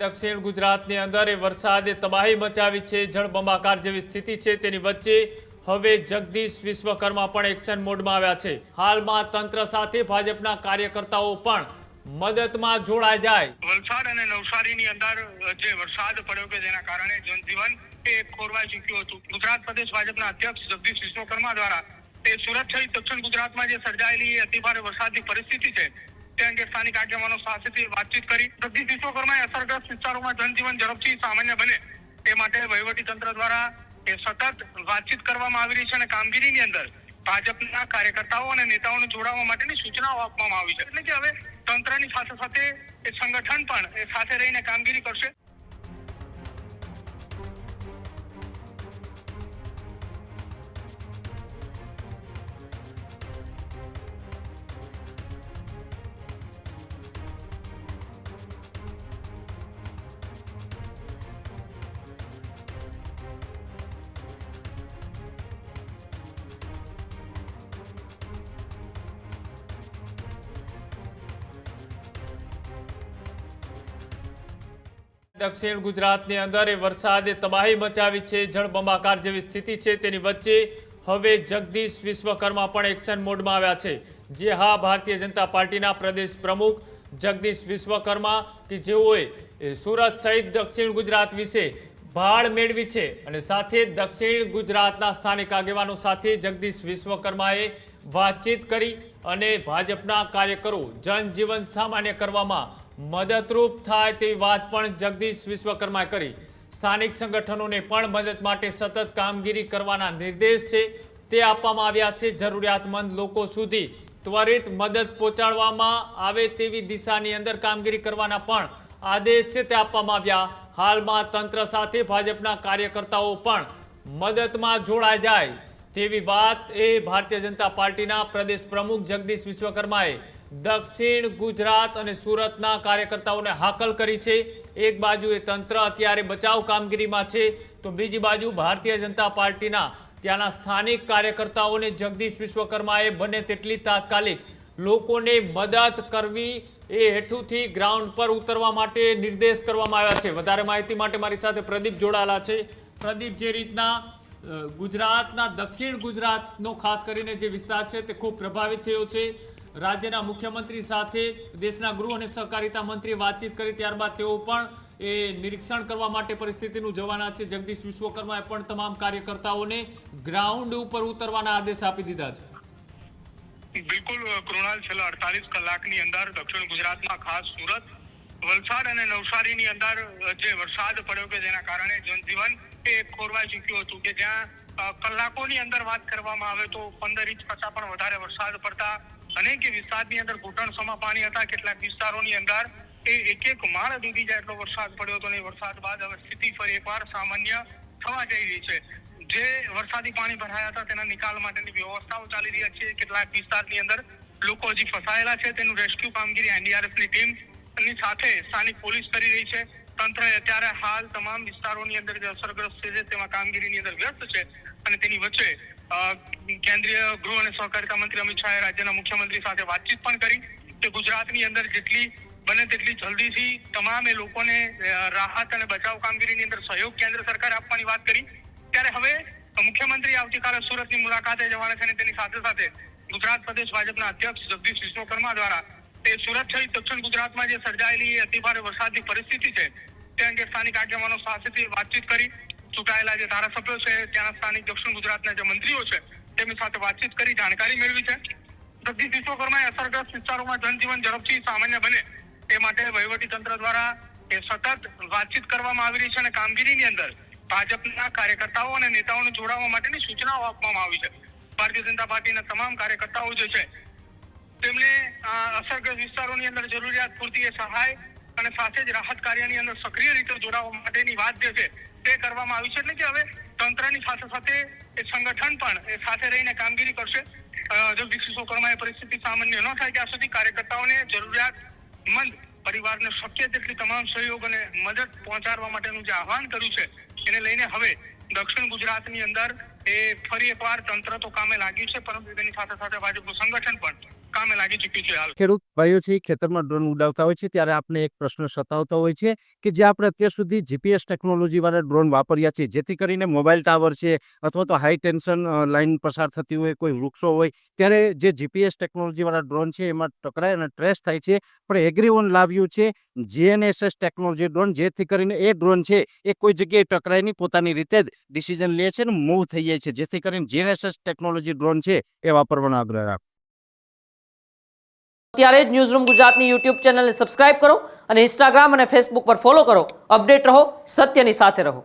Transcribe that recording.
દક્ષિણ ગુજરાતની અંદર વરસાદે તબાહી મચાવી છે। જળબંબાકાર જેવી સ્થિતિ છે। તેની વચ્ચે હવે જગદીશ વિશ્વકર્મા પણ એક્શન મોડમાં આવ્યા છે। હાલમાં તંત્ર સાથે ભાજપના કાર્યકર્તાઓ પણ મદદમાં જોડાઈ જાય। વલસાડ અને નવસારીની અંદર જે વરસાદ પડ્યો કે જેના કારણે જનજીવન ખોરવાઈ ચૂક્યું હતું। ગુજરાત પ્રદેશ ભાજપના અધ્યક્ષ જગદીશ વિશ્વકર્મા દ્વારા સુરત સહિત દક્ષિણ ગુજરાતમાં જે સર્જાયેલી અતિભારે વરસાદની પરિસ્થિતિ છે તે અંગે સ્થાનિક આગેવાનો સાથે વાતચીત કરી। જગદીશ વિશ્વકર્માએ અસરગ્રસ્ત વિસ્તારોમાં જનજીવન ઝડપથી સામાન્ય બને તે માટે વહીવટી તંત્ર દ્વારા સતત વાતચીત કરવામાં આવી રહી છે અને કામગીરીની અંદર ભાજપના કાર્યકર્તાઓ અને નેતાઓને જોડાવા માટેની સૂચનાઓ આપવામાં આવી છે। એટલે કે હવે તંત્રની સાથે સાથે સંગઠન પણ સાથે રહીને કામગીરી કરશે। દક્ષિણ ગુજરાતની અંદર વરસાદે તબાહી મચાવી છે। જળબંબાકાર જેવી સ્થિતિ છે। તેની વચ્ચે હવે જગદીશ વિશ્વકર્મા પણ એક્શન મોડમાં આવ્યા છે। જે હા, ભારતીય જનતા પાર્ટીના પ્રદેશ પ્રમુખ જગદીશ વિશ્વકર્મા કે જેઓએ સુરત સહિત દક્ષિણ ગુજરાત વિશે ભાળ મેળવી છે અને સાથે દક્ષિણ ગુજરાતના સ્થાનિક આગેવાનો સાથે જગદીશ વિશ્વકર્માએ વાતચીત કરી અને ભાજપના કાર્યકરો જનજીવન સામાન્ય કરવામાં મદદરૂપ થાય તેવી વાત પણ જગદીશ વિશ્વકર્માએ કરી। સ્થાનિક સંગઠનોને પણ મદદ માટે સતત કામગીરી કરવાના નિર્દેશ છે તે આપવામાં આવ્યા છે। જરૂરિયાતમંદ લોકો સુધી ત્વરિત મદદ પહોંચાડવામાં આવે તેવી દિશાની અંદર કામગીરી કરવાના પણ આદેશ છે તે આપવામાં આવ્યા। હાલમાં તંત્ર સાથે ભાજપના કાર્યકર્તાઓ પણ મદદમાં જોડાઈ જાય તેવી વાત ભારતીય જનતા પાર્ટીના પ્રદેશ પ્રમુખ જગદીશ વિશ્વકર્માએ દક્ષિણ ગુજરાત અને સુરતના કાર્યકર્તાઓને હાકલ કરી છે। એક બાજુ તંત્ર અત્યારે બચાવ કામગીરીમાં છે તો બીજી બાજુ ભારતીય જનતા પાર્ટીના ત્યાંના સ્થાનિક કાર્યકર્તાઓને જગદીશ વિશ્વકર્માએ બને તેટલી તાત્કાલિક લોકોને મદદ કરવી એ હેતુથી ગ્રાઉન્ડ પર ઉતરવા માટે નિર્દેશ કરવામાં આવ્યા છે। વધારે માહિતી માટે મારી સાથે પ્રદીપ જોડાયેલા છે। પ્રદીપ, જે રીતના ગુજરાતના દક્ષિણ ગુજરાતનો ખાસ કરીને જે વિસ્તાર છે તે ખૂબ પ્રભાવિત થયો છે। રાજ્યના મુખ્યમંત્રી સાથે દેશના ગૃહ અને સહકારિતા મંત્રીએ વાતચીત કરી, ત્યારબાદ તેઓ પણ નિરીક્ષણ કરવા માટે પરિસ્થિતિનું જવાના છે। જગદીશ વિશ્વકર્માએ પણ તમામ કાર્યકર્તાઓને ગ્રાઉન્ડ ઉપર ઉતરવાના આદેશ આપી દીધા છે। બિલકુલ કૃણાલ, છેલ્લા 48 કલાકની અંદર દક્ષિણ ગુજરાતમાં ખાસ સુરત, વલસાડ અને નવસારીની અંદર જે વરસાદ પડ્યો કે જેના કારણે જનજીવન ખોરવાઈ ચૂક્યું હતું કે જ્યાં કલાકોની અંદર વાત કરવામાં આવે તો 15 ઇંચ કરતા પણ વધારે વરસાદ પડતા અનેક વિસ્તારની અંદર ઘૂંટણસમા પાણી હતા। કેટલાક વિસ્તારોની અંદર એક માળ ડૂબી જાય એટલો વરસાદ પડ્યો હતો અને વરસાદ બાદ હવે સ્થિતિ ફરી એકવાર સામાન્ય થવા જઈ રહી છે। જે વરસાદી પાણી ભરાયા હતા તેના નિકાલ માટેની વ્યવસ્થાઓ ચાલી રહી છે। કેટલાક વિસ્તારની અંદર લોકો હજી ફસાયેલા છે, તેનું રેસ્ક્યુ કામગીરી એનડીઆરએફની ટીમ ની સાથે સ્થાનિક પોલીસ કરી રહી છે। તંત્ર અત્યારે હાલ તમામ વિસ્તારોની અંદર જે અસરગ્રસ્ત છે તેમાં કામગીરીની અંદર વ્યસ્ત છે અને તેની વચ્ચે કેન્દ્રીય ગૃહ અને સહકારિતા મંત્રી અમિત શાહે રાજ્યના મુખ્યમંત્રી સાથે વાતચીત પણ કરી કે ગુજરાતની અંદર જેટલી બને તેટલી જલ્દીથી તમામ લોકોને રાહત અને બચાવ કામગીરીની અંદર સહયોગ કેન્દ્ર સરકારે આપવાની વાત કરી। ત્યારે હવે મુખ્યમંત્રી આવતીકાલે સુરતની મુલાકાતે જવાના છે અને તેની સાથે સાથે ગુજરાત પ્રદેશ ભાજપના અધ્યક્ષ જગદીશ વિશ્વકર્મા દ્વારા સુરત સહિત દક્ષિણ ગુજરાતમાં જે સર્જાયેલી અતિભારે વરસાદની પરિસ્થિતિ છે તે અંગે સ્થાનિક આગેવાનો સાથે વાતચીત કરી। ચૂંટાયેલા જે ધારાસભ્યો છે, ત્યાંના સ્થાનિક દક્ષિણ ગુજરાતના જે મંત્રીઓ છે તેમની સાથે વાતચીત કરી જાણકારી મેળવી છે। જગદીશ વિશ્વકર્માએ અસરગ્રસ્ત વિસ્તારોમાં જનજીવન ઝડપથી સામાન્ય બને તે માટે વહીવટી તંત્ર દ્વારા સતત વાતચીત કરવામાં આવી રહી છે અને કામગીરીની અંદર ભાજપના કાર્યકર્તાઓ અને નેતાઓને જોડાવા માટેની સૂચનાઓ આપવામાં આવી છે। ભારતીય જનતા પાર્ટીના તમામ કાર્યકર્તાઓ જે છે તેમને અસરગ્રસ્ત વિસ્તારોની અંદર જરૂરિયાત પૂરતી સહાય અને સાથે જ રાહત કાર્યની અંદર સક્રિય રીતે જોડાવા માટેની વાત જે છે તે કરવામાં આવી છે। એટલે કે હવે તંત્રની સાથે સાથે સંગઠન પણ સાથે રહીને કામગીરી કરશે। જગદીશ વિશ્વકર્માએ પરિસ્થિતિ સામાન્ય ન થાય ત્યાં સુધી કાર્યકર્તાઓને જરૂરિયાતમંદ પરિવારને શક્ય તેટલી તમામ સહયોગ અને મદદ પહોંચાડવા માટેનું જે આહવાન કર્યું છે એને લઈને હવે દક્ષિણ ગુજરાતની અંદર ફરી એકવાર તંત્ર તો કામે લાગ્યું છે, પરંતુ તેની સાથે સાથે ભાજપનું સંગઠન પણ કામે લાગી ચૂક્યું છે હાલ. ખેડૂત ભાઈઓ છે ખેતરમાં ડ્રોન ઉડાવતા હોય છે ત્યારે આપણે એક પ્રશ્ન સતાવતો હોય છે કે જે આપણે અત્યાર સુધી જીપીએસ ટેકનોલોજી વાળા ડ્રોન વાપર્યા છે, જેથી કરીને મોબાઈલ ટાવર છે અથવા તો હાઈ ટેન્શન લાઈન પસાર થતી હોય, કોઈ વૃક્ષો હોય, ત્યારે જે જીપીએસ ટેકનોલોજી વાળા ડ્રોન છે એમાં ટકરાય અને ટ્રેસ થાય છે. પણ એગ્રીવન લાવ્યું છે GNSS ટેકનોલોજી ડ્રોન, જેથી કરીને એ ડ્રોન છે એ કોઈ જગ્યાએ ટકરાય નહીં, પોતાની રીતે જ ડિસિઝન લે છે અને મૂવ થઈ જાય છે, જેથી કરીને GNSS ટેકનોલોજી ડ્રોન છે એ વાપરવાનો આગ્રહ રાખો. અત્યારે જ ન્યૂઝરૂમ ગુજરાતની યુટ્યુબ ચેનલને સબસ્ક્રાઇબ કરો અને ઇન્સ્ટાગ્રામ અને ફેસબુક પર ફોલો કરો. અપડેટ રહો, સત્યની સાથે રહો.